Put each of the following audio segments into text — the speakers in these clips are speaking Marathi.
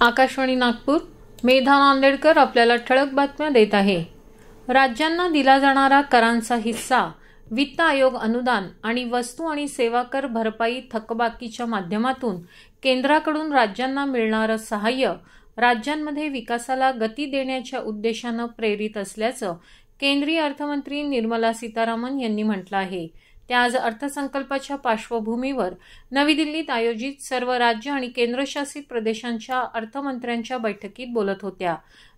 आकाशवाणी नागपूर. मेधा नांदेडकर आपल्याला ठळक बातम्या देत आहे. राज्यांना दिला जाणारा करांचा हिस्सा, वित्त आयोग अनुदान आणि वस्तू आणि सेवा कर भरपाई थकबाकीच्या माध्यमातून केंद्राकडून राज्यांना मिळणारं सहाय्य राज्यांमध्ये विकासाला गती देण्याच्या उद्देशानं प्रेरित असल्याचं केंद्रीय अर्थमंत्री निर्मला सीतारामन यांनी म्हटलं आहे. त्या आज अर्थसंकल्पाच्या पार्श्वभूमीवर नवी दिल्लीत आयोजित सर्व राज्य आणि केंद्रशासित प्रदेशांच्या अर्थमंत्र्यांच्या बैठकीत बोलत होत्या.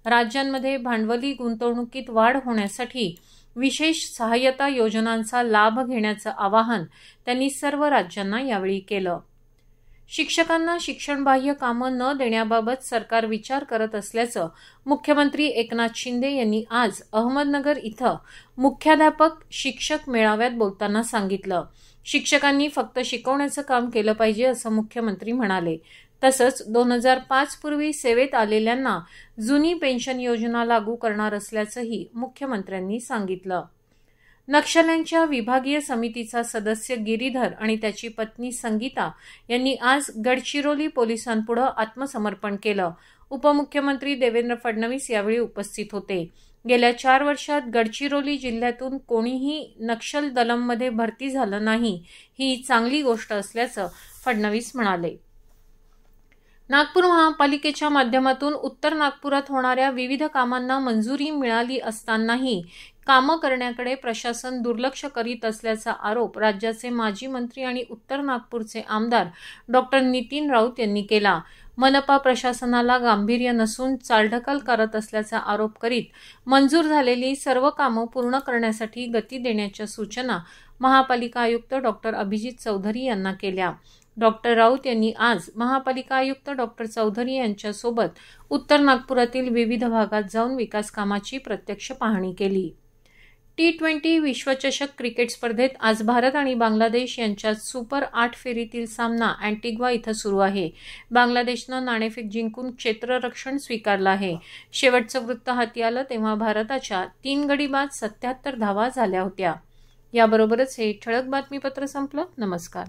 राज्यांमध्ये भांडवली गुंतवणुकीत वाढ होण्यासाठी विशेष सहाय्यता योजनांचा लाभ घेण्याचं आवाहन त्यांनी सर्व राज्यांना यावेळी केलं. शिक्षकांना शिक्षणबाह्य कामं न देण्याबाबत सरकार विचार करत असल्याचं मुख्यमंत्री एकनाथ शिंदे यांनी आज अहमदनगर इथं मुख्याध्यापक शिक्षक मेळाव्यात बोलताना सांगितलं. शिक्षकांनी फक्त शिकवण्याचं काम केलं पाहिजे असं मुख्यमंत्री म्हणाले. तसंच 2005 पूर्वी सेवेत आलेल्यांना जुनी पेन्शन योजना लागू करणार असल्याचंही मुख्यमंत्र्यांनी सांगितलं. नक्षल्यांच्या विभागीय समितीचा सदस्य गिरीधर आणि त्याची पत्नी संगीता यांनी आज गडचिरोली पोलिसांपुढे आत्मसमर्पण केलं. उपमुख्यमंत्री देवेंद्र फडणवीस यावेळी उपस्थित होते. गेल्या 4 वर्षात गडचिरोली जिल्ह्यातून कोणीही नक्षल दलममध्ये भरती झालं नाही, ही चांगली गोष्ट असल्याचं फडणवीस म्हणाले. नागपूर महापालिकेच्या माध्यमातून उत्तर नागपुरात होणाऱ्या विविध कामांना मंजुरी मिळाली असतानाही कामं करण्याकडे प्रशासन दुर्लक्ष करीत असल्याचा आरोप राज्याचे माजी मंत्री आणि उत्तर नागपूरचे आमदार डॉक्टर नितीन राऊत यांनी केला. मनपा प्रशासनाला गांभीर्य नसून चालढकल करत असल्याचा आरोप करीत मंजूर झालेली सर्व कामं पूर्ण करण्यासाठी गती देण्याच्या सूचना महापालिका आयुक्त डॉक्टर अभिजित चौधरी यांना केल्या. डॉक्टर राऊत यांनी आज महापालिका आयुक्त डॉक्टर चौधरी यांच्यासोबत उत्तर नागपुरातील विविध भागात जाऊन विकास कामाची प्रत्यक्ष पाहणी केली. T20 विश्वचषक क्रिकेट स्पर्धेत आज भारत आणि बांगलादेश यांच्यात सुपर 8 फेरीतील सामना अँटिग्वा इथं सुरू आहे. बांगलादेशनं नाणेफेक जिंकून क्षेत्ररक्षण स्वीकारलं आहे. शेवटचं वृत्त हाती आलं तेव्हा भारताच्या 3 गडी बाद 77 धावा झाल्या होत्या. याबरोबरच हे ठळक बातमीपत्र संपलं. नमस्कार.